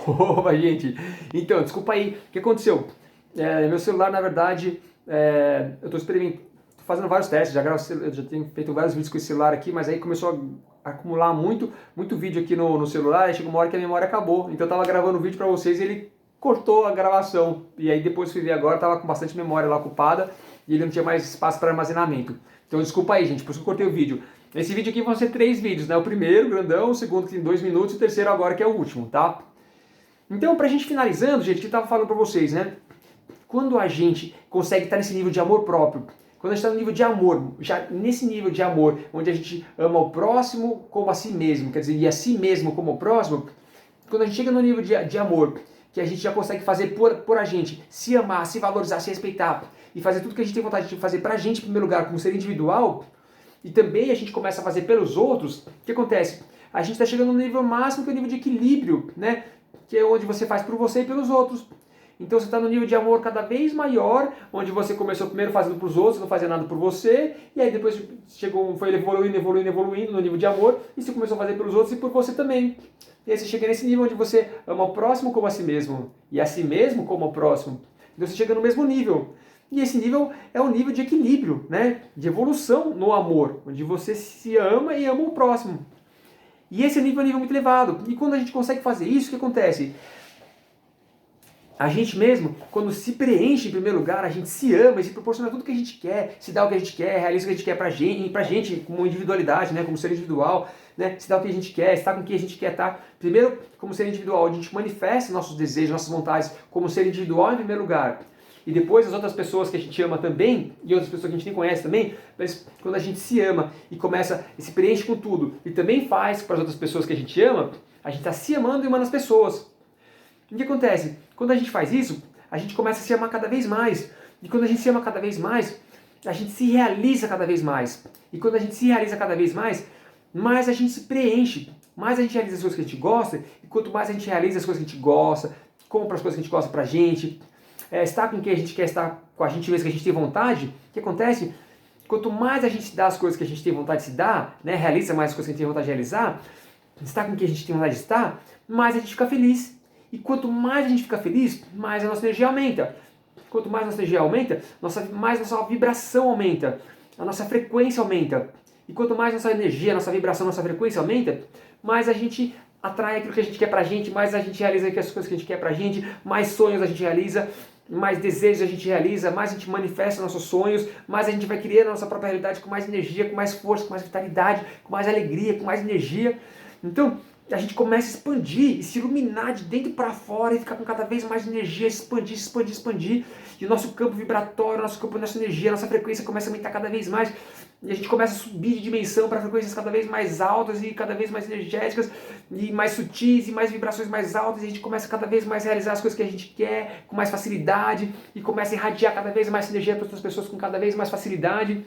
Opa, gente! Então, desculpa aí, o que aconteceu? Meu celular, na verdade, eu estou experimentando, tô fazendo vários testes, eu já tenho feito vários vídeos com esse celular aqui, mas aí começou a acumular muito vídeo aqui no celular, aí chegou uma hora que a memória acabou. Então eu estava gravando o vídeo para vocês e ele cortou a gravação. E aí depois fui ver agora, estava com bastante memória lá ocupada e ele não tinha mais espaço para armazenamento. Então desculpa aí, gente, por isso que eu cortei o vídeo. Esse vídeo aqui vão ser 3 vídeos, né? O primeiro, grandão, o segundo que tem 2 minutos e o terceiro agora que é o último, tá? Então, pra gente finalizando, gente, que eu tava falando pra vocês, né? Quando a gente consegue estar nesse nível de amor próprio, quando a gente está no nível de amor, já nesse nível de amor, onde a gente ama o próximo como a si mesmo, quer dizer, e a si mesmo como o próximo, quando a gente chega no nível de amor, que a gente já consegue fazer por a gente, se amar, se valorizar, se respeitar, e fazer tudo que a gente tem vontade de fazer pra gente em primeiro lugar, como ser individual, e também a gente começa a fazer pelos outros, o que acontece? A gente está chegando no nível máximo, que é o nível de equilíbrio, né? Que é onde você faz por você e pelos outros. Então você está no nível de amor cada vez maior, onde você começou primeiro fazendo para os outros, não fazia nada por você, e aí depois foi evoluindo no nível de amor, e você começou a fazer pelos outros e por você também. E aí você chega nesse nível onde você ama o próximo como a si mesmo, e a si mesmo como o próximo. Então você chega no mesmo nível. E esse nível é um nível de equilíbrio, né? De evolução no amor, onde você se ama e ama o próximo. E esse nível é um nível muito elevado. E quando a gente consegue fazer isso, o que acontece? A gente mesmo, quando se preenche em primeiro lugar, a gente se ama e se proporciona tudo que a gente quer, se dá o que a gente quer, realiza o que a gente quer pra gente como individualidade, né, como ser individual, né, se dá o que a gente quer, estar com quem a gente quer estar. Primeiro, como ser individual, a gente manifesta nossos desejos, nossas vontades como ser individual em primeiro lugar. E depois as outras pessoas que a gente ama também, e outras pessoas que a gente nem conhece também, mas quando a gente se ama e começa e se preenche com tudo, e também faz para as outras pessoas que a gente ama, a gente está se amando e amando as pessoas. O que acontece? Quando a gente faz isso, a gente começa a se amar cada vez mais. E quando a gente se ama cada vez mais, a gente se realiza cada vez mais. E quando a gente se realiza cada vez mais, mais a gente se preenche. Mais a gente realiza as coisas que a gente gosta. E quanto mais a gente realiza as coisas que a gente gosta, compra as coisas que a gente gosta pra gente, estar com quem a gente quer estar, com a gente mesmo que a gente tem vontade, o que acontece? Quanto mais a gente se dá as coisas que a gente tem vontade de se dar, né, realiza mais as coisas que a gente tem vontade de realizar, estar com quem a gente tem vontade de estar, mais a gente fica feliz. E quanto mais a gente fica feliz, mais a nossa energia aumenta. Quanto mais a nossa energia aumenta, mais a nossa vibração aumenta. A nossa frequência aumenta. E quanto mais nossa energia, nossa vibração, nossa frequência aumenta, mais a gente atrai aquilo que a gente quer pra gente, mais a gente realiza as coisas que a gente quer pra gente, mais sonhos a gente realiza, mais desejos a gente realiza, mais a gente manifesta nossos sonhos, mais a gente vai criar a nossa própria realidade com mais energia, com mais força, com mais vitalidade, com mais alegria, com mais energia. Então, a gente começa a expandir e se iluminar de dentro para fora e ficar com cada vez mais energia, expandir. E o nosso campo vibratório, nosso campo, nossa energia, nossa frequência começa a aumentar cada vez mais. E a gente começa a subir de dimensão para frequências cada vez mais altas e cada vez mais energéticas e mais sutis e mais vibrações mais altas. E a gente começa cada vez mais a realizar as coisas que a gente quer com mais facilidade e começa a irradiar cada vez mais energia para outras pessoas com cada vez mais facilidade.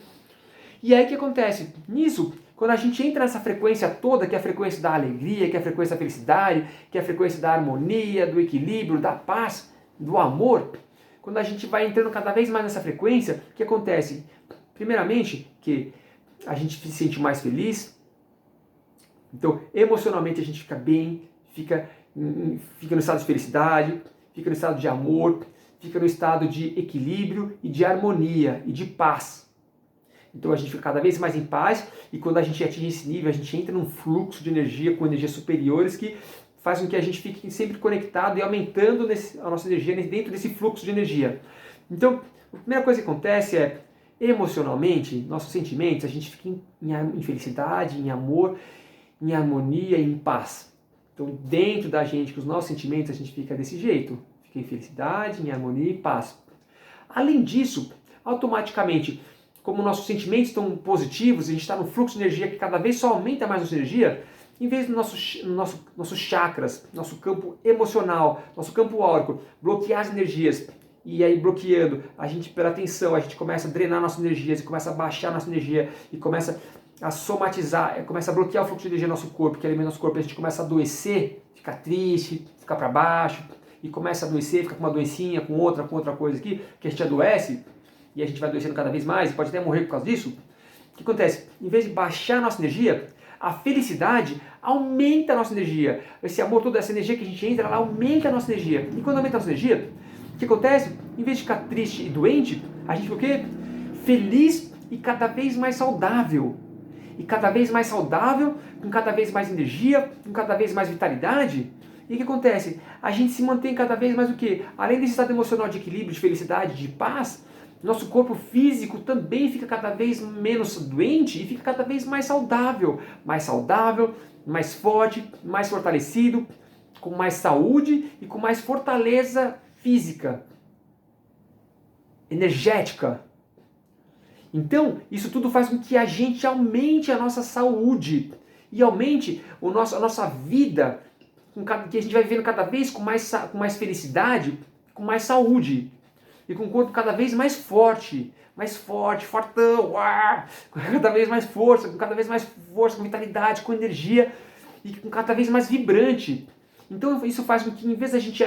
E aí o que acontece? Nisso, quando a gente entra nessa frequência toda, que é a frequência da alegria, que é a frequência da felicidade, que é a frequência da harmonia, do equilíbrio, da paz, do amor, quando a gente vai entrando cada vez mais nessa frequência, o que acontece? Primeiramente, que a gente se sente mais feliz, então emocionalmente a gente fica bem, fica no estado de felicidade, fica no estado de amor, fica no estado de equilíbrio e de harmonia e de paz. Então a gente fica cada vez mais em paz e quando a gente atinge esse nível, a gente entra num fluxo de energia com energias superiores que faz com que a gente fique sempre conectado e aumentando a nossa energia dentro desse fluxo de energia. Então, a primeira coisa que acontece é, emocionalmente, nossos sentimentos, a gente fica em felicidade, em amor, em harmonia e em paz. Então, dentro da gente, com os nossos sentimentos, a gente fica desse jeito. Fica em felicidade, em harmonia e paz. Além disso, automaticamente, como nossos sentimentos estão positivos, a gente está no fluxo de energia que cada vez só aumenta mais nossa energia, em vez do nossos chakras, nosso campo emocional, nosso campo áurico, bloquear as energias, e aí bloqueando, a gente, pela tensão, a gente começa a drenar nossas energias, e começa a baixar nossa energia, e começa a somatizar, começa a bloquear o fluxo de energia do nosso corpo, que alimenta nosso corpo, a gente começa a adoecer, ficar triste, ficar para baixo, e começa a adoecer, fica com uma doencinha, com outra coisa aqui, que a gente adoece, e a gente vai adoecendo cada vez mais, e pode até morrer por causa disso. O que acontece? Em vez de baixar a nossa energia, a felicidade aumenta a nossa energia. Esse amor, toda essa energia que a gente entra, ela aumenta a nossa energia. E quando aumenta a nossa energia, o que acontece? Em vez de ficar triste e doente, a gente fica o quê? Feliz e cada vez mais saudável. E cada vez mais saudável, com cada vez mais energia, com cada vez mais vitalidade. E o que acontece? A gente se mantém cada vez mais o quê? Além desse estado emocional de equilíbrio, de felicidade, de paz, nosso corpo físico também fica cada vez menos doente e fica cada vez mais saudável, mais forte, mais fortalecido, com mais saúde e com mais fortaleza física, energética. Então, isso tudo faz com que a gente aumente a nossa saúde e aumente a nossa vida, que a gente vai vivendo cada vez com mais felicidade, com mais saúde e com o corpo cada vez mais forte, fortão, com cada vez mais força, com vitalidade, com energia e com cada vez mais vibrante. Então isso faz com que, em vez da gente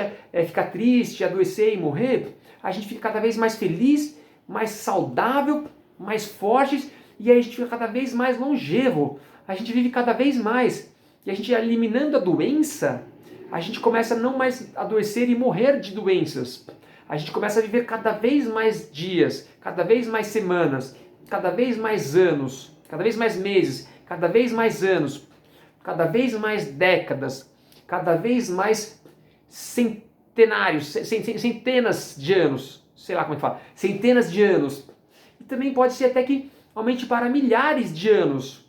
ficar triste, adoecer e morrer, a gente fica cada vez mais feliz, mais saudável, mais fortes, e aí a gente fica cada vez mais longevo, a gente vive cada vez mais, e a gente eliminando a doença, a gente começa a não mais adoecer e morrer de doenças, a gente começa a viver cada vez mais dias, cada vez mais semanas, cada vez mais anos, cada vez mais meses, cada vez mais anos, cada vez mais décadas, cada vez mais centenários, centenas de anos, sei lá como é que fala, centenas de anos. E também pode ser até que aumente para milhares de anos.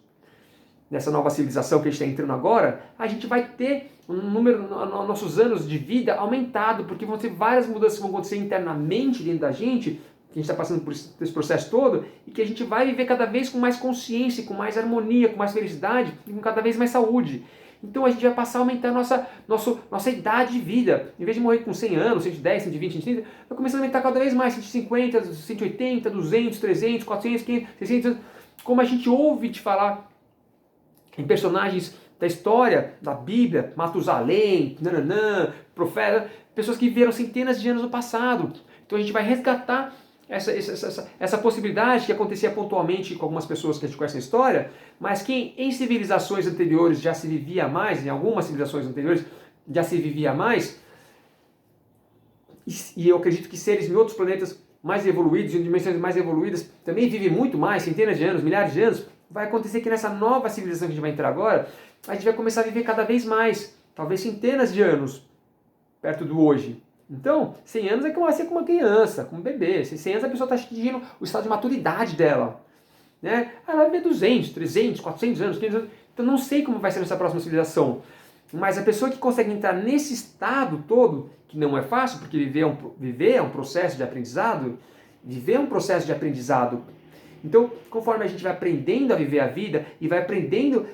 Nessa nova civilização que a gente está entrando agora, a gente vai ter nossos anos de vida aumentado, porque vão ter várias mudanças que vão acontecer internamente dentro da gente, que a gente está passando por esse processo todo, e que a gente vai viver cada vez com mais consciência, com mais harmonia, com mais felicidade, e com cada vez mais saúde. Então a gente vai passar a aumentar nossa idade de vida. Em vez de morrer com 100 anos, 110, 120, 130, vai começar a aumentar cada vez mais, 150, 180, 200, 300, 400, 500, 600. Como a gente ouve te falar em personagens da história, da Bíblia, Matusalém, profeta, pessoas que viveram centenas de anos no passado. Então a gente vai resgatar essa possibilidade que acontecia pontualmente com algumas pessoas que a gente conhece na história, mas que em civilizações anteriores já se vivia mais, em algumas civilizações anteriores já se vivia mais, e eu acredito que seres em outros planetas mais evoluídos, em dimensões mais evoluídas, também vivem muito mais, centenas de anos, milhares de anos. Vai acontecer que nessa nova civilização que a gente vai entrar agora, a gente vai começar a viver cada vez mais, talvez centenas de anos, perto do hoje. Então, 100 anos é como ser com uma criança, com um bebê. 100 anos a pessoa está atingindo o estado de maturidade dela. Né? Ela vai viver 200, 300, 400 anos, 500 anos. Então não sei como vai ser nessa próxima civilização. Mas a pessoa que consegue entrar nesse estado todo, que não é fácil, porque viver é um processo de aprendizado, viver é um processo de aprendizado. Então, conforme a gente vai aprendendo a viver a vida e vai aprendendo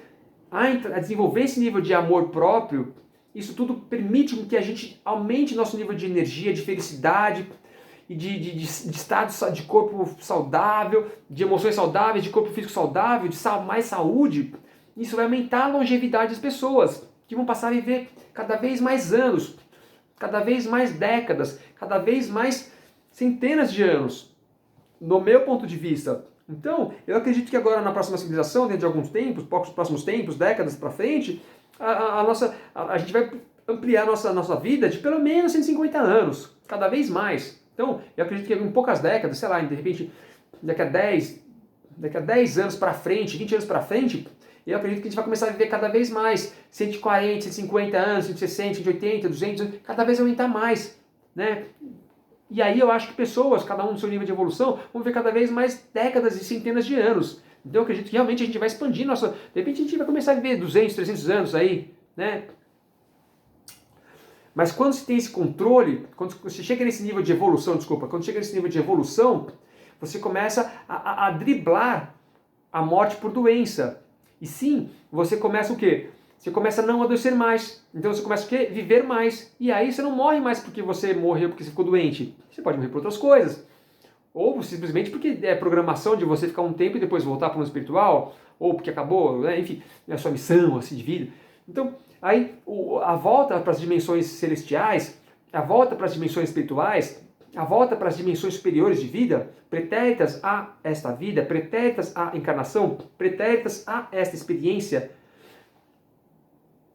a desenvolver esse nível de amor próprio, isso tudo permite que a gente aumente nosso nível de energia, de felicidade e de estado de corpo saudável, de emoções saudáveis, de corpo físico saudável, de mais saúde. Isso vai aumentar a longevidade das pessoas, que vão passar a viver cada vez mais anos, cada vez mais décadas, cada vez mais centenas de anos, no meu ponto de vista. Então, eu acredito que agora na próxima civilização, dentro de alguns tempos, poucos próximos tempos, décadas para frente, a gente vai ampliar nossa vida de pelo menos 150 anos, cada vez mais. Então, eu acredito que em poucas décadas, sei lá, de repente, daqui a 10 anos para frente, 20 anos para frente, eu acredito que a gente vai começar a viver cada vez mais, 140, 150 anos, 160, 180, 200, cada vez aumentar mais, né? E aí eu acho que pessoas, cada um no seu nível de evolução, vão viver cada vez mais décadas e centenas de anos. Então eu acredito que realmente a gente vai expandir nossa... De repente a gente vai começar a viver 200, 300 anos aí, né? Mas quando se tem esse controle, quando você chega nesse nível de evolução, quando chega nesse nível de evolução, você começa a driblar a morte por doença. E sim, você começa o quê? Você começa a não adoecer mais. Então você começa a quê? Viver mais. E aí você não morre mais porque você morreu, porque você ficou doente. Você pode morrer por outras coisas. Ou simplesmente porque é programação de você ficar um tempo e depois voltar para o mundo espiritual. Ou porque acabou, né? Enfim, é a sua missão assim, de vida. Então, aí a volta para as dimensões celestiais, a volta para as dimensões espirituais, a volta para as dimensões superiores de vida, pretéritas a esta vida, pretéritas à encarnação, pretéritas a esta experiência,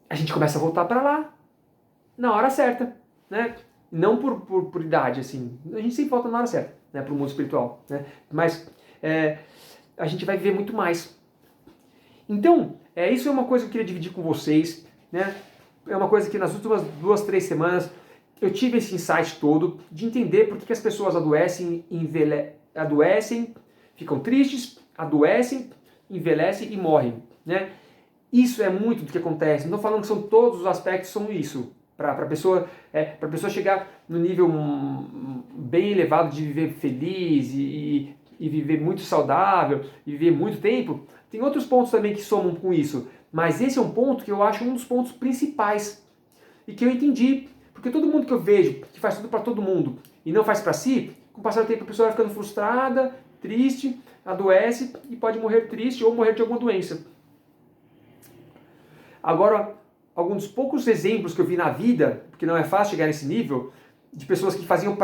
a gente começa a voltar para lá, na hora certa, né? Não por idade, assim. A gente sempre volta na hora certa, né? Para o mundo espiritual, né? Mas a gente vai viver muito mais. Então, isso é uma coisa que eu queria dividir com vocês, né? É uma coisa que nas últimas 2, 3 semanas eu tive esse insight todo de entender por que as pessoas adoecem, ficam tristes, adoecem, envelhecem e morrem, né? Isso é muito do que acontece. Não estou falando que são todos os aspectos são isso. Para a pessoa chegar no nível bem elevado de viver feliz e viver muito saudável e viver muito tempo, tem outros pontos também que somam com isso. Mas esse é um ponto que eu acho um dos pontos principais e que eu entendi. Porque todo mundo que eu vejo que faz tudo para todo mundo e não faz para si, com o passar do tempo a pessoa vai ficando frustrada, triste, adoece e pode morrer triste ou morrer de alguma doença. Agora, alguns dos poucos exemplos que eu vi na vida, porque não é fácil chegar nesse nível, de pessoas que faziam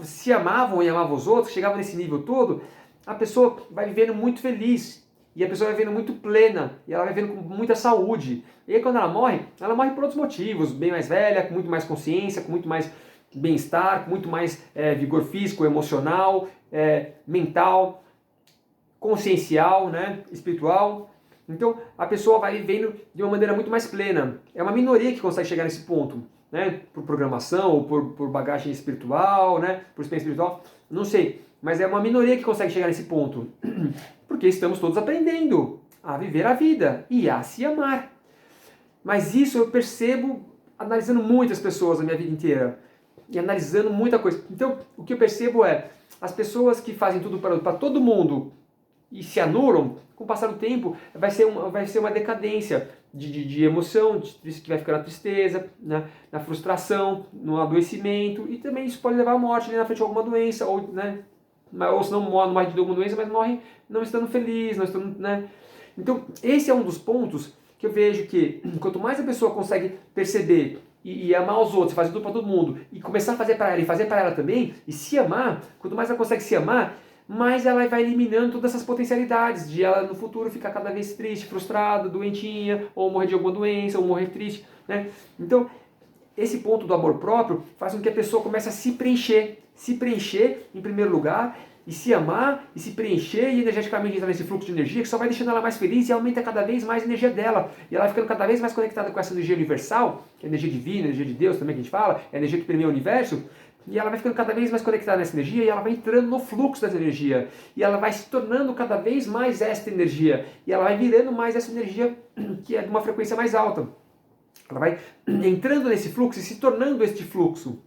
se amavam e amavam os outros, chegavam nesse nível todo, a pessoa vai vivendo muito feliz. E a pessoa vai vivendo muito plena, e ela vai vivendo com muita saúde. E aí quando ela morre por outros motivos, bem mais velha, com muito mais consciência, com muito mais bem-estar, com muito mais vigor físico, emocional, mental, consciencial, né, espiritual. Então a pessoa vai vivendo de uma maneira muito mais plena. É uma minoria que consegue chegar nesse ponto, né, por programação ou por bagagem espiritual, né, por experiência espiritual, não sei. Mas é uma minoria que consegue chegar nesse ponto. Porque estamos todos aprendendo a viver a vida e a se amar. Mas isso eu percebo analisando muitas pessoas na minha vida inteira. E analisando muita coisa. Então, o que eu percebo é, as pessoas que fazem tudo para todo mundo e se anulam, com o passar do tempo, vai ser uma decadência de emoção, que vai ficar na tristeza, na frustração, no adoecimento, e também isso pode levar à morte ali na frente de alguma doença, ou, né, ou se não morre de alguma doença, mas morre não estando feliz, não estando, né? Então, esse é um dos pontos que eu vejo que quanto mais a pessoa consegue perceber e amar os outros, fazer tudo para todo mundo, e começar a fazer para ela e fazer para ela também, e se amar, quanto mais ela consegue se amar, mais ela vai eliminando todas essas potencialidades de ela no futuro ficar cada vez triste, frustrada, doentinha, ou morrer de alguma doença, ou morrer triste, né? Então, esse ponto do amor próprio faz com que a pessoa comece a se preencher em primeiro lugar, e se amar, e se preencher, e energeticamente entrar nesse fluxo de energia que só vai deixando ela mais feliz e aumenta cada vez mais a energia dela. E ela vai ficando cada vez mais conectada com essa energia universal, que é a energia divina, a energia de Deus também que a gente fala, é a energia que permeia o universo, e ela vai ficando cada vez mais conectada nessa energia, e ela vai entrando no fluxo dessa energia, e ela vai se tornando cada vez mais esta energia, e ela vai virando mais essa energia que é de uma frequência mais alta. Ela vai entrando nesse fluxo e se tornando este fluxo.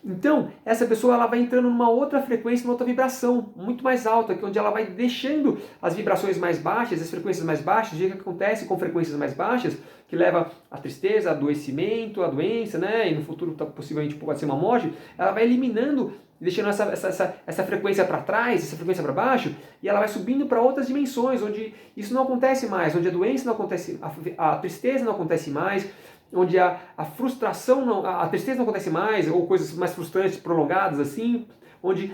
Então, essa pessoa ela vai entrando numa outra frequência, numa outra vibração muito mais alta, onde ela vai deixando as vibrações mais baixas, as frequências mais baixas, o que acontece com frequências mais baixas, que leva à tristeza, adoecimento, à doença, né? E no futuro possivelmente pode ser uma morte, ela vai eliminando, deixando essa frequência para trás, essa frequência para baixo, e ela vai subindo para outras dimensões, onde isso não acontece mais, onde a doença não acontece, a tristeza não acontece mais, onde a frustração, a tristeza não acontece mais, ou coisas mais frustrantes, prolongadas assim, onde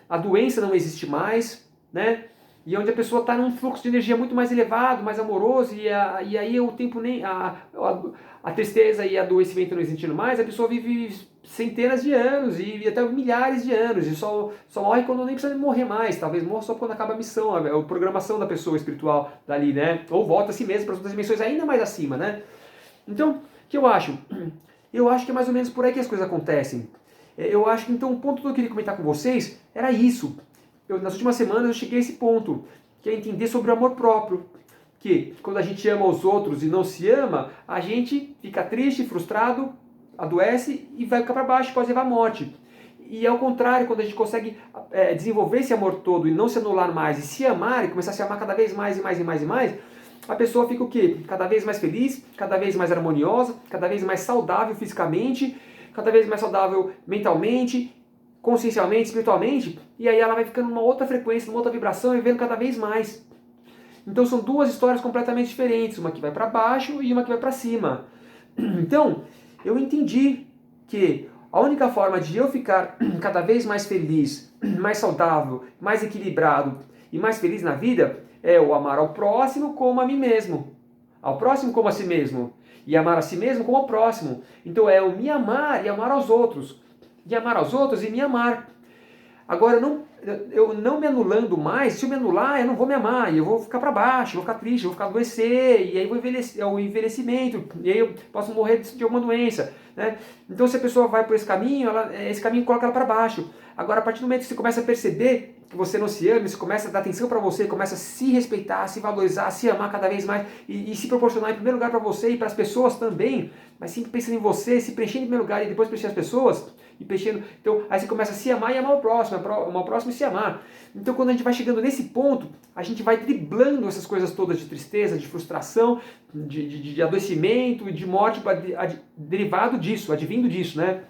a doença não existe mais, né? E onde a pessoa está num fluxo de energia muito mais elevado, mais amoroso, e aí o tempo nem... A tristeza e a adoecimento não existindo mais, a pessoa vive centenas de anos, e até milhares de anos, e só morre quando nem precisa morrer mais, talvez morra só quando acaba a missão, a programação da pessoa espiritual dali, né? Ou volta a si mesmo para outras dimensões ainda mais acima, né? Então, o que eu acho? Eu acho que é mais ou menos por aí que as coisas acontecem. Eu acho que então o ponto que eu queria comentar com vocês era isso. Nas últimas semanas eu cheguei a esse ponto, que é entender sobre o amor próprio. Que quando a gente ama os outros e não se ama, a gente fica triste, frustrado, adoece e vai ficar para baixo, pode levar à morte. E ao contrário, quando a gente consegue desenvolver esse amor todo e não se anular mais, e se amar, e começar a se amar cada vez mais e mais e mais e mais, a pessoa fica o quê? Cada vez mais feliz, cada vez mais harmoniosa, cada vez mais saudável fisicamente, cada vez mais saudável mentalmente, consciencialmente, espiritualmente, e aí ela vai ficando numa outra frequência, numa outra vibração e vivendo cada vez mais. Então são duas histórias completamente diferentes, uma que vai para baixo e uma que vai para cima. Então, eu entendi que a única forma de eu ficar cada vez mais feliz, mais saudável, mais equilibrado e mais feliz na vida é o amar ao próximo como a mim mesmo. Ao próximo como a si mesmo. e amar a si mesmo como ao próximo. Então é o me amar e amar aos outros. E amar aos outros e me amar. Agora, eu não me anulando mais, se eu me anular, eu não vou me amar, e eu vou ficar para baixo, vou ficar triste, vou ficar adoecer, e aí vou envelhecer, é o envelhecimento, e aí eu posso morrer de alguma doença, né? Então, se a pessoa vai por esse caminho, esse caminho coloca ela para baixo. Agora, a partir do momento que você começa a perceber que você não se ama, você começa a dar atenção para você, começa a se respeitar, a se valorizar, a se amar cada vez mais, e se proporcionar em primeiro lugar para você e para as pessoas também, mas sempre pensando em você, se preenchendo em primeiro lugar e depois preencher as pessoas, e preenchendo. Então, aí você começa a se amar e amar o próximo, amar o próximo e se amar. Então, quando a gente vai chegando nesse ponto, a gente vai driblando essas coisas todas de tristeza, de frustração, de adoecimento e de morte derivado disso, advindo disso, né?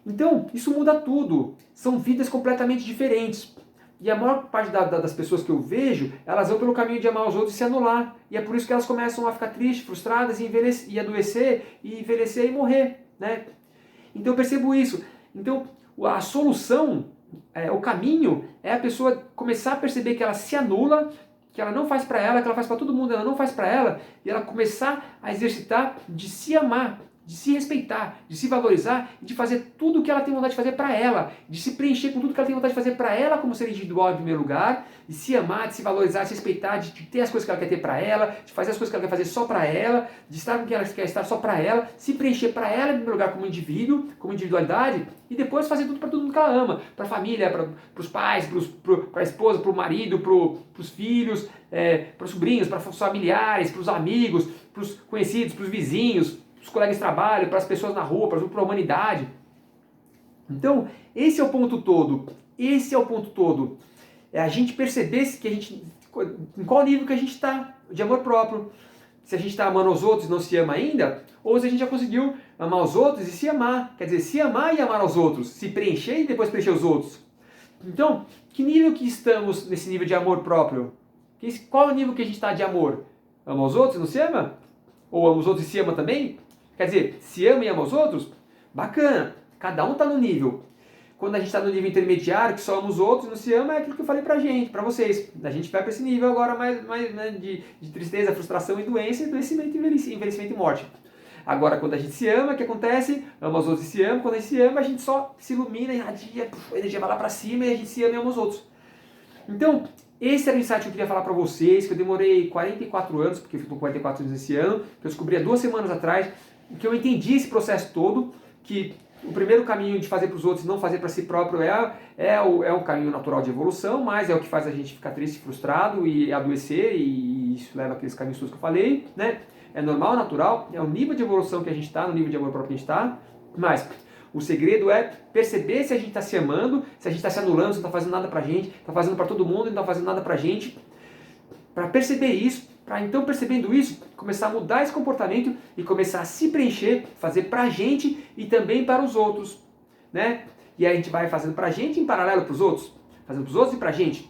Então, isso muda tudo. São vidas completamente diferentes. E a maior parte das pessoas que eu vejo, elas vão pelo caminho de amar os outros e se anular. E é por isso que elas começam a ficar tristes, frustradas, e adoecer, e envelhecer e morrer, né? Então eu percebo isso. Então a solução, o caminho, é a pessoa começar a perceber que ela se anula, que ela não faz para ela, que ela faz para todo mundo, ela não faz para ela, e ela começar a exercitar de se amar, de se respeitar, de se valorizar e de fazer tudo o que ela tem vontade de fazer para ela, de se preencher com tudo que ela tem vontade de fazer para ela como ser individual em primeiro lugar, de se amar, de se valorizar, de se respeitar, de ter as coisas que ela quer ter para ela, de fazer as coisas que ela quer fazer só para ela, de estar com quem ela quer estar só para ela, se preencher para ela em primeiro lugar como indivíduo, como individualidade, e depois fazer tudo para todo mundo que ela ama, para a família, para os pais, para a esposa, para o marido, para os filhos, para os sobrinhos, para os familiares, para os amigos, para os conhecidos, para os vizinhos, para os colegas de trabalho, para as pessoas na rua, para a humanidade. Então, esse é o ponto todo. Esse é o ponto todo. É a gente perceber que a gente, em qual nível que a gente está de amor próprio. Se a gente está amando os outros e não se ama ainda, ou se a gente já conseguiu amar os outros e se amar. Quer dizer, se amar e amar aos outros. Se preencher e depois preencher os outros. Então, que nível que estamos nesse nível de amor próprio? Qual é o nível que a gente está de amor? Ama os outros e não se ama? Ou ama os outros e se ama também? Quer dizer, se ama e ama os outros? Bacana, cada um está no nível. Quando a gente está no nível intermediário, que só ama os outros e não se ama, é aquilo que eu falei pra gente, pra vocês. A gente vai para esse nível agora mais né, de tristeza, frustração e doença, adoecimento, envelhecimento e morte. Agora, quando a gente se ama, o que acontece? Ama os outros e se ama. Quando a gente se ama, a gente só se ilumina, irradia, a energia vai lá pra cima e a gente se ama e ama os outros. Então, esse era o insight que eu queria falar pra vocês, que eu demorei 44 anos, porque eu estou com 44 anos esse ano, que eu descobri há 2 semanas atrás, que eu entendi esse processo todo, que o primeiro caminho de fazer para os outros e não fazer para si próprio é um caminho natural de evolução, mas é o que faz a gente ficar triste, frustrado e adoecer, e isso leva aqueles caminhos todos que eu falei, né? É normal, natural, é o nível de evolução que a gente está, no nível de amor próprio que a gente está, mas o segredo é perceber se a gente está se amando, se a gente está se anulando, se não está fazendo nada pra gente, está fazendo para todo mundo e não está fazendo nada pra gente, para perceber isso. Para então, percebendo isso, começar a mudar esse comportamento e começar a se preencher, fazer pra gente e também para os outros, né? E aí a gente vai fazendo pra gente em paralelo para os outros, fazendo pros outros e pra gente.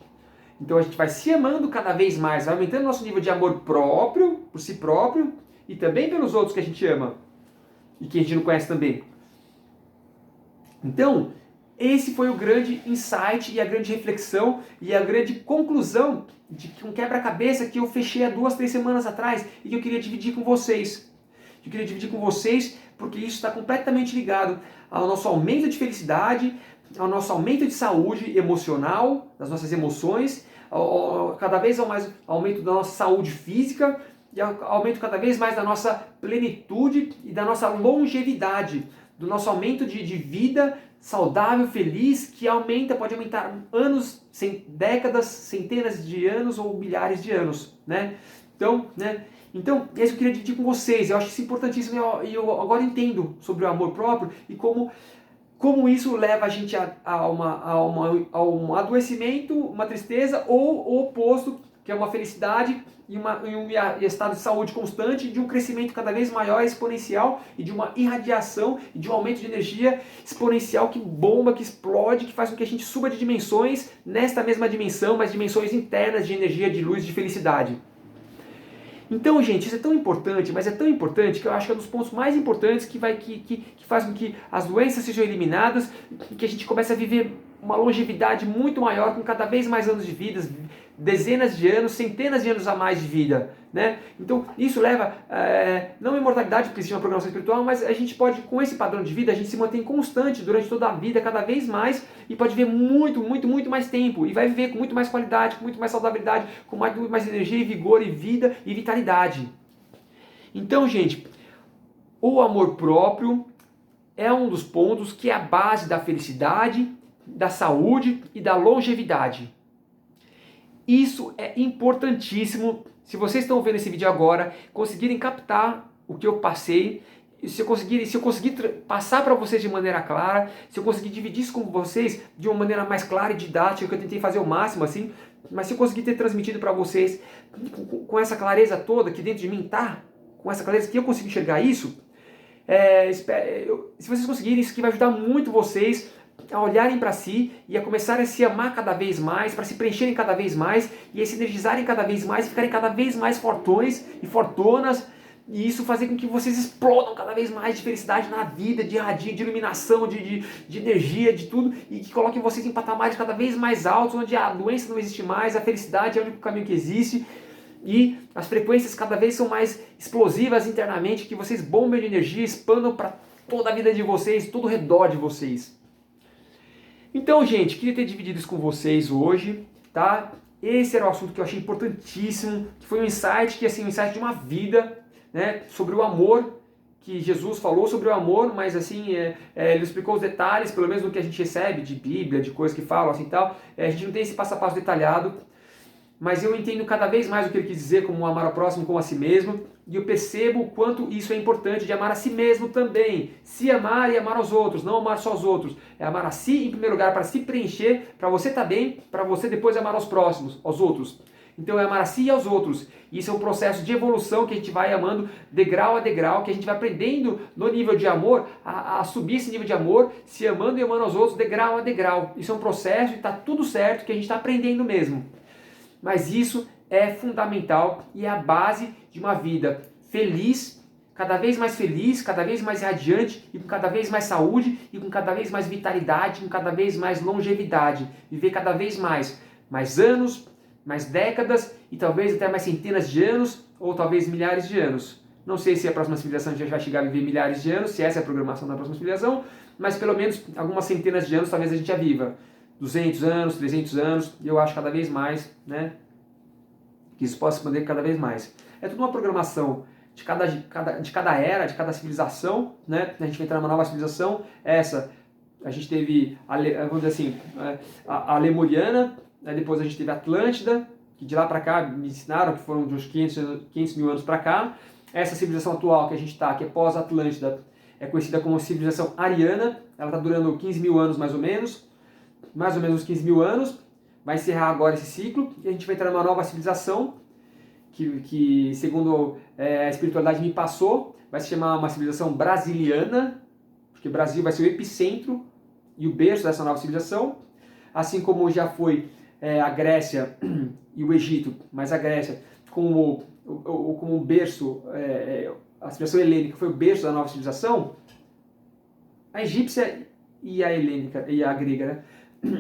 Então a gente vai se amando cada vez mais, vai aumentando nosso nível de amor próprio, por si próprio e também pelos outros que a gente ama e que a gente não conhece também. Então, esse foi o grande insight e a grande reflexão e a grande conclusão de um quebra-cabeça que eu fechei há 2, 3 semanas atrás e que eu queria dividir com vocês. Eu queria dividir com vocês porque isso está completamente ligado ao nosso aumento de felicidade, ao nosso aumento de saúde emocional, das nossas emoções, cada vez mais aumento da nossa saúde física e aumento cada vez mais da nossa plenitude e da nossa longevidade, do nosso aumento de vida saudável, feliz, que aumenta, pode aumentar anos, décadas, centenas de anos ou milhares de anos, né? Então, é isso que eu queria dividir com vocês. Eu acho isso importantíssimo e eu agora entendo sobre o amor próprio e como isso leva a gente a um adoecimento, uma tristeza, ou o oposto, que é uma felicidade e um estado de saúde constante, de um crescimento cada vez maior, exponencial, e de uma irradiação e de um aumento de energia exponencial que bomba, que explode, que faz com que a gente suba de dimensões nesta mesma dimensão, mas dimensões internas de energia, de luz, de felicidade. Então, gente, isso é tão importante, mas é tão importante que eu acho que é um dos pontos mais importantes que faz com que as doenças sejam eliminadas e que a gente comece a viver uma longevidade muito maior, com cada vez mais anos de vida, dezenas de anos, centenas de anos a mais de vida, né? Então isso leva, não a imortalidade, porque existe uma programação espiritual, mas a gente pode, com esse padrão de vida, a gente se mantém constante durante toda a vida, cada vez mais, e pode viver muito, muito, muito mais tempo, e vai viver com muito mais qualidade, com muito mais saudabilidade, com muito mais energia e vigor e vida e vitalidade. Então, gente, o amor próprio é um dos pontos que é a base da felicidade, da saúde e da longevidade. Isso é importantíssimo. Se vocês estão vendo esse vídeo agora, conseguirem captar o que eu passei, se eu conseguir passar para vocês de maneira clara, se eu conseguir dividir isso com vocês de uma maneira mais clara e didática, que eu tentei fazer o máximo assim, mas se eu conseguir ter transmitido para vocês com essa clareza toda que dentro de mim tá, com essa clareza que eu consigo enxergar isso, se vocês conseguirem, isso aqui vai ajudar muito vocês a olharem para si e a começarem a se amar cada vez mais, para se preencherem cada vez mais e a se energizarem cada vez mais, ficarem cada vez mais fortões e fortonas, e isso fazer com que vocês explodam cada vez mais de felicidade na vida, de radinho, de iluminação, de energia, de tudo, e que coloquem vocês em patamares cada vez mais altos, onde a doença não existe mais, a felicidade é o único caminho que existe, e as frequências cada vez são mais explosivas internamente, que vocês bombem de energia, expandam para toda a vida de vocês, todo o redor de vocês. Então, gente, queria ter dividido isso com vocês hoje, tá? Esse era o assunto que eu achei importantíssimo, que foi um insight, que assim, um insight de uma vida, né? Sobre o amor, que Jesus falou sobre o amor, mas assim, ele explicou os detalhes, pelo menos no que a gente recebe de Bíblia, de coisas que falam assim tal. A gente não tem esse passo a passo detalhado, mas eu entendo cada vez mais o que ele quis dizer, como amar ao próximo como a si mesmo, e eu percebo o quanto isso é importante, de amar a si mesmo também. Se amar e amar aos outros, não amar só aos outros. É amar a si em primeiro lugar, para se preencher, para você estar bem, para você depois amar aos próximos, aos outros. Então é amar a si e aos outros. Isso é um processo de evolução que a gente vai amando degrau a degrau, que a gente vai aprendendo no nível de amor, a subir esse nível de amor, se amando e amando aos outros degrau a degrau. Isso é um processo e está tudo certo, que a gente está aprendendo mesmo. Mas isso é fundamental e é a base de uma vida feliz, cada vez mais radiante e com cada vez mais saúde e com cada vez mais vitalidade, com cada vez mais longevidade. Viver cada vez mais anos, mais décadas e talvez até mais centenas de anos ou talvez milhares de anos. Não sei se a próxima civilização a gente vai chegar a viver milhares de anos, se essa é a programação da próxima civilização, mas pelo menos algumas centenas de anos talvez a gente já viva. 200 anos, 300 anos, e eu acho cada vez mais, né, que isso possa se expandir cada vez mais. É tudo uma programação de cada era, de cada civilização, né? A gente vai entrar numa nova civilização, a gente teve, vamos dizer assim, a Lemuriana, né? Depois a gente teve a Atlântida, que de lá para cá me ensinaram que foram de uns 500 mil anos para cá. Essa civilização atual que a gente está, que é pós-Atlântida, é conhecida como civilização ariana, ela está durando 15 mil anos mais ou menos uns 15 mil anos, vai encerrar agora esse ciclo, e a gente vai entrar numa nova civilização, que segundo a espiritualidade me passou, vai se chamar uma civilização brasiliana, porque o Brasil vai ser o epicentro e o berço dessa nova civilização, assim como já foi a Grécia e o Egito, mas a Grécia como um berço, a civilização helênica foi o berço da nova civilização, a egípcia e a helênica e a grega, né?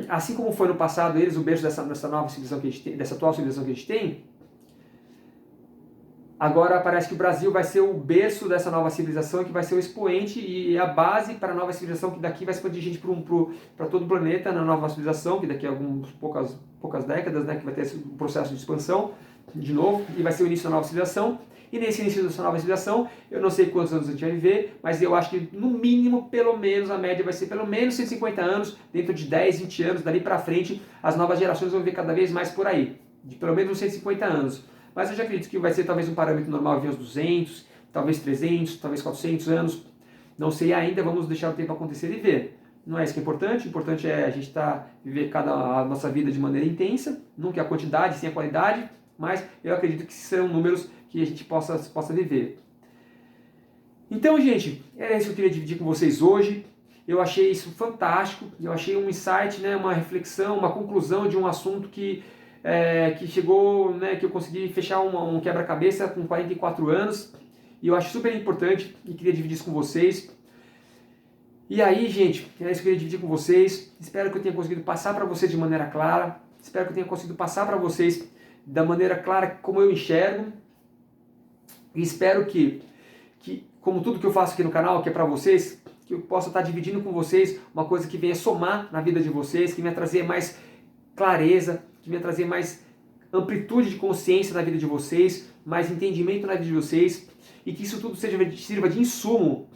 Assim como foi no passado eles o berço dessa nova civilização que a gente tem, dessa atual civilização que a gente tem, agora parece que o Brasil vai ser o berço dessa nova civilização, que vai ser o expoente e a base para a nova civilização, que daqui vai expandir gente para todo o planeta na nova civilização, que daqui a poucas décadas, né, que vai ter esse processo de expansão de novo, e vai ser o início da nova civilização. E nesse início dessa nova civilização, eu não sei quantos anos a gente vai viver, mas eu acho que no mínimo, pelo menos, a média vai ser pelo menos 150 anos, dentro de 10, 20 anos, dali para frente, as novas gerações vão viver cada vez mais por aí, de pelo menos 150 anos. Mas eu já acredito que vai ser talvez um parâmetro normal de uns 200, talvez 300, talvez 400 anos, não sei ainda, vamos deixar o tempo acontecer e ver. Não é isso que é importante, o importante é a gente viver a nossa vida de maneira intensa, nunca a quantidade, sim a qualidade, mas eu acredito que serão números que a gente possa viver. Então, gente, era isso que eu queria dividir com vocês hoje. Eu achei isso fantástico, eu achei um insight, né, uma reflexão, uma conclusão de um assunto que chegou, né, que eu consegui fechar um quebra-cabeça com 44 anos, e eu acho super importante e queria dividir isso com vocês. E aí, gente, é isso que eu queria dividir com vocês. Espero que eu tenha conseguido passar para vocês de maneira clara Espero que eu tenha conseguido passar para vocês da maneira clara como eu enxergo. E espero que como tudo que eu faço aqui no canal, que é para vocês, que eu possa estar dividindo com vocês uma coisa que venha somar na vida de vocês, que venha trazer mais clareza, que venha trazer mais amplitude de consciência na vida de vocês, mais entendimento na vida de vocês, e que isso tudo sirva de insumo,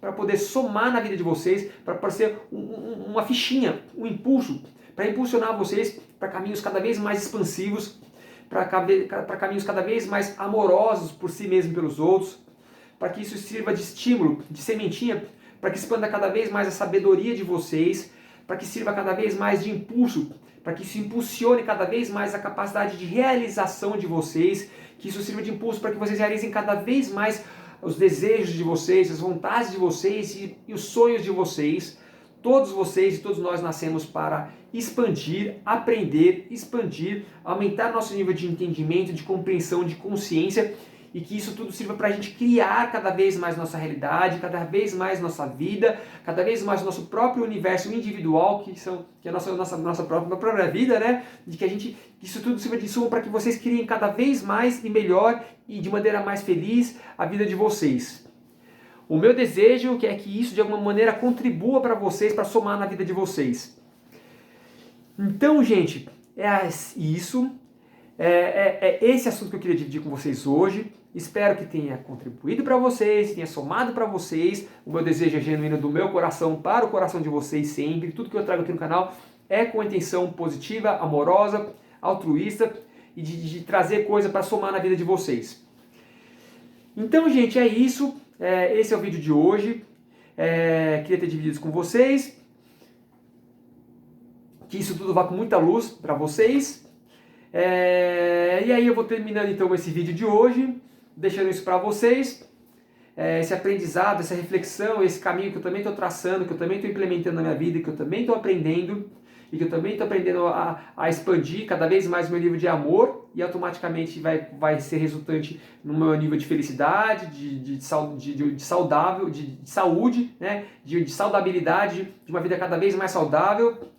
para poder somar na vida de vocês, para ser uma fichinha, um impulso, para impulsionar vocês para caminhos cada vez mais expansivos, para caminhos cada vez mais amorosos por si mesmo e pelos outros, para que isso sirva de estímulo, de sementinha, para que expanda cada vez mais a sabedoria de vocês, para que sirva cada vez mais de impulso, para que isso impulsione cada vez mais a capacidade de realização de vocês, que isso sirva de impulso para que vocês realizem cada vez mais os desejos de vocês, as vontades de vocês e os sonhos de vocês. Todos vocês e todos nós nascemos para expandir, aprender, expandir, aumentar nosso nível de entendimento, de compreensão, de consciência, e que isso tudo sirva para a gente criar cada vez mais nossa realidade, cada vez mais nossa vida, cada vez mais nosso próprio universo individual, que é a nossa própria vida, né? De que isso tudo sirva de insumo para que vocês criem cada vez mais e melhor e de maneira mais feliz a vida de vocês. O meu desejo é que isso de alguma maneira contribua para vocês, para somar na vida de vocês. Então, gente, é esse assunto que eu queria dividir com vocês hoje. Espero que tenha contribuído para vocês, tenha somado para vocês. O meu desejo é genuíno do meu coração para o coração de vocês sempre. Tudo que eu trago aqui no canal é com a intenção positiva, amorosa, altruísta e de trazer coisa para somar na vida de vocês. Então, gente, é isso. Esse é o vídeo de hoje. Queria ter dividido isso com vocês. Que isso tudo vá com muita luz para vocês. E aí eu vou terminando então esse vídeo de hoje, deixando isso para vocês, esse aprendizado, essa reflexão, esse caminho que eu também estou traçando, que eu também estou implementando na minha vida, que eu também estou aprendendo, e que eu também estou aprendendo a expandir cada vez mais o meu nível de amor, e automaticamente vai ser resultante no meu nível de felicidade, de saúde, né? de saudabilidade, de uma vida cada vez mais saudável,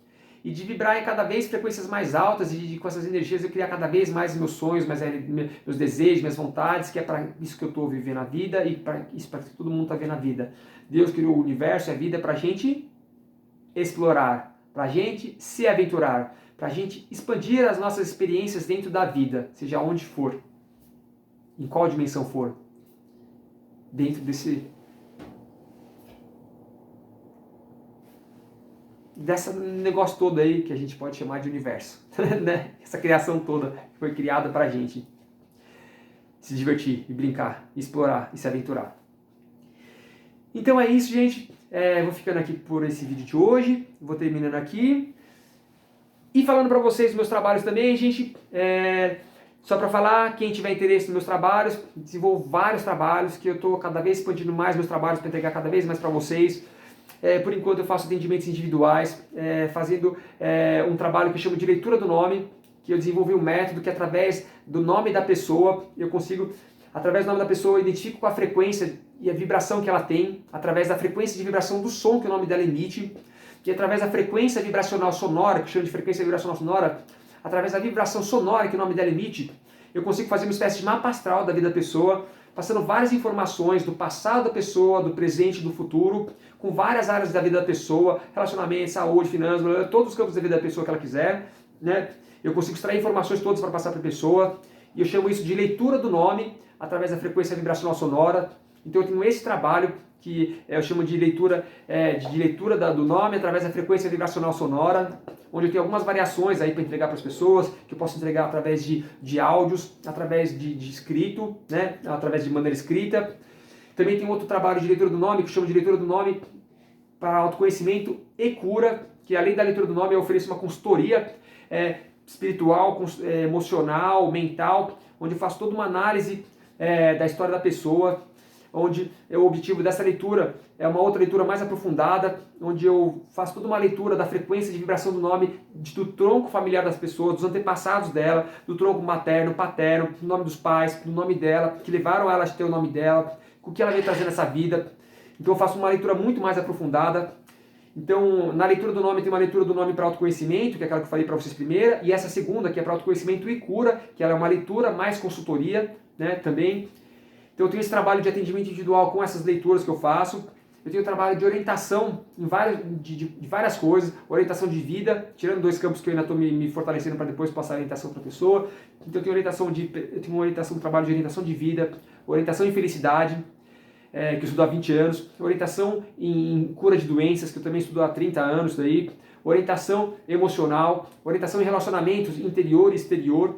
e de vibrar em cada vez frequências mais altas e com essas energias eu criar cada vez mais meus sonhos, meus desejos, minhas vontades, que é para isso que eu estou vivendo a vida e para isso para que todo mundo está vendo a vida. Deus criou o universo e a vida para a gente explorar, para a gente se aventurar, para a gente expandir as nossas experiências dentro da vida, seja onde for, em qual dimensão for, dentro desse negócio todo aí que a gente pode chamar de universo, né? Essa criação toda que foi criada pra gente se divertir e brincar, explorar e se aventurar. Então é isso, gente. Vou ficando aqui por esse vídeo de hoje, vou terminando aqui. E falando pra vocês dos meus trabalhos também, gente, só pra falar, quem tiver interesse nos meus trabalhos, desenvolvo vários trabalhos, que eu tô cada vez expandindo mais meus trabalhos para entregar cada vez mais pra vocês. Por enquanto eu faço atendimentos individuais, fazendo um trabalho que eu chamo de leitura do nome, que eu desenvolvi um método que através do nome da pessoa, eu consigo, através do nome da pessoa, eu identifico com a frequência e a vibração que ela tem, através da frequência de vibração do som que o nome dela emite, que através da frequência vibracional sonora, que chama de frequência vibracional sonora, através da vibração sonora que o nome dela emite, eu consigo fazer uma espécie de mapa astral da vida da pessoa, passando várias informações do passado da pessoa, do presente e do futuro, com várias áreas da vida da pessoa, relacionamento, saúde, finanças, todos os campos da vida da pessoa que ela quiser, né? Eu consigo extrair informações todas para passar para a pessoa, e eu chamo isso de leitura do nome, através da frequência vibracional sonora. Então eu tenho esse trabalho, que eu chamo de leitura, do nome, através da frequência vibracional sonora, onde eu tenho algumas variações aí para entregar para as pessoas, que eu posso entregar através de áudios, através de escrito, né? Através de maneira escrita. Também tem outro trabalho de leitura do nome, que eu chamo de leitura do nome para autoconhecimento e cura, que além da leitura do nome eu ofereço uma consultoria espiritual, emocional, mental, onde eu faço toda uma análise da história da pessoa, onde o objetivo dessa leitura é uma outra leitura mais aprofundada, onde eu faço toda uma leitura da frequência de vibração do nome, do tronco familiar das pessoas, dos antepassados dela, do tronco materno, paterno, do nome dos pais, do nome dela, que levaram ela a ter o nome dela, o que ela veio trazer nessa vida. Então eu faço uma leitura muito mais aprofundada. Então, na leitura do nome tem uma leitura do nome para autoconhecimento, que é aquela que eu falei para vocês primeira, e essa segunda que é para autoconhecimento e cura, que ela é uma leitura mais consultoria, né, também. Então eu tenho esse trabalho de atendimento individual com essas leituras que eu faço. Eu tenho trabalho de orientação em de várias coisas, orientação de vida, tirando 2 campos que eu ainda estou me fortalecendo para depois passar a orientação para a pessoa. Então eu tenho um trabalho de orientação de vida, orientação em felicidade, que eu estudo há 20 anos, orientação em cura de doenças, que eu também estudo há 30 anos daí, orientação emocional, orientação em relacionamentos interior e exterior,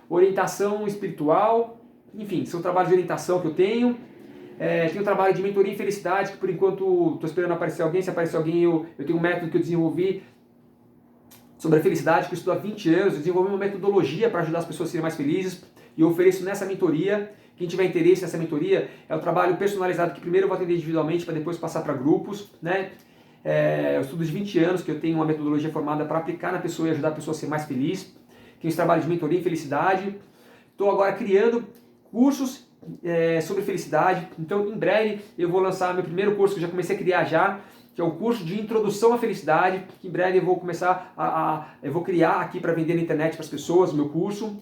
orientação espiritual, enfim, são trabalhos de orientação que eu tenho. Tenho trabalho de mentoria em felicidade, que por enquanto estou esperando aparecer alguém. Se aparecer alguém, eu tenho um método que eu desenvolvi sobre a felicidade, que eu estudo há 20 anos. Eu desenvolvi uma metodologia para ajudar as pessoas a serem mais felizes e eu ofereço nessa mentoria. Quem tiver interesse nessa mentoria, é um trabalho personalizado que primeiro eu vou atender individualmente para depois passar para grupos, né? Eu estudo de 20 anos, que eu tenho uma metodologia formada para aplicar na pessoa e ajudar a pessoa a ser mais feliz. Tenho esse trabalho de mentoria em felicidade. Estou agora criando cursos sobre felicidade, então em breve eu vou lançar meu primeiro curso que eu já comecei a criar já, que é o curso de introdução à felicidade, que em breve eu vou começar eu vou criar aqui para vender na internet para as pessoas, o meu curso,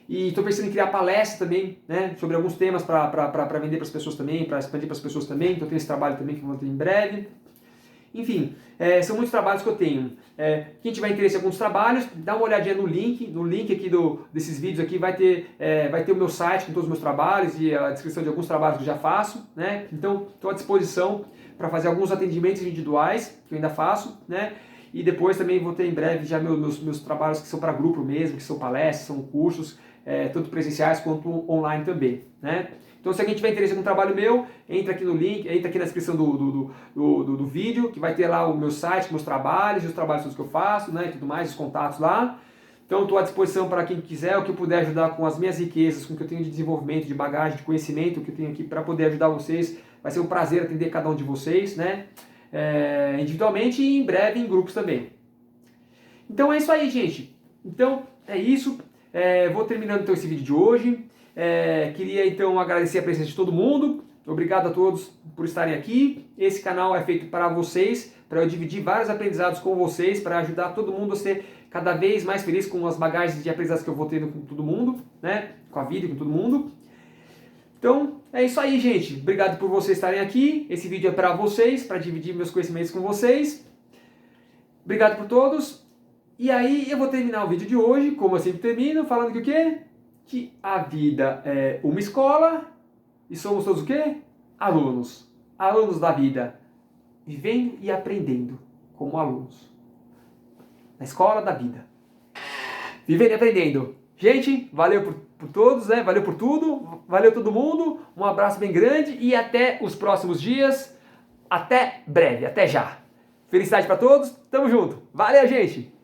e estou pensando em criar palestra também, né, sobre alguns temas para vender para as pessoas também, para expandir para as pessoas também, então eu tenho esse trabalho também que eu vou ter em breve. Enfim, são muitos trabalhos que eu tenho. Quem tiver interesse em alguns trabalhos, dá uma olhadinha no link aqui desses vídeos aqui vai ter o meu site com todos os meus trabalhos e a descrição de alguns trabalhos que eu já faço, né? Então, estou à disposição para fazer alguns atendimentos individuais que eu ainda faço, né? E depois também vou ter em breve já meus trabalhos que são para grupo mesmo, que são palestras, são cursos, tanto presenciais quanto online também, né? Então, se alguém tiver interesse em um trabalho meu, entra aqui no link, entra aqui na descrição do vídeo, que vai ter lá o meu site, meus trabalhos, os trabalhos todos que eu faço, né, e tudo mais, os contatos lá. Então, estou à disposição para quem quiser, o que eu puder ajudar com as minhas riquezas, com o que eu tenho de desenvolvimento, de bagagem, de conhecimento que eu tenho aqui para poder ajudar vocês. Vai ser um prazer atender cada um de vocês, né, individualmente e em breve em grupos também. Então, é isso aí, gente. Então, é isso. Vou terminando então esse vídeo de hoje. Queria então agradecer a presença de todo mundo. Obrigado a todos por estarem aqui. Esse canal é feito para vocês, para eu dividir vários aprendizados com vocês, para ajudar todo mundo a ser cada vez mais feliz com as bagagens de aprendizados que eu vou tendo com todo mundo, né? Com a vida e com todo mundo. Então, é isso aí, gente. Obrigado por vocês estarem aqui. Esse vídeo é para vocês, para dividir meus conhecimentos com vocês. Obrigado por todos. E aí, eu vou terminar o vídeo de hoje, como eu sempre termino, falando que o quê? Que a vida é uma escola e somos todos o quê? Alunos. Alunos da vida. Vivendo e aprendendo como alunos. Na escola da vida. Vivendo e aprendendo. Gente, valeu por todos, né? Valeu por tudo. Valeu todo mundo. Um abraço bem grande e até os próximos dias. Até breve. Até já. Felicidade para todos. Tamo junto. Valeu, gente.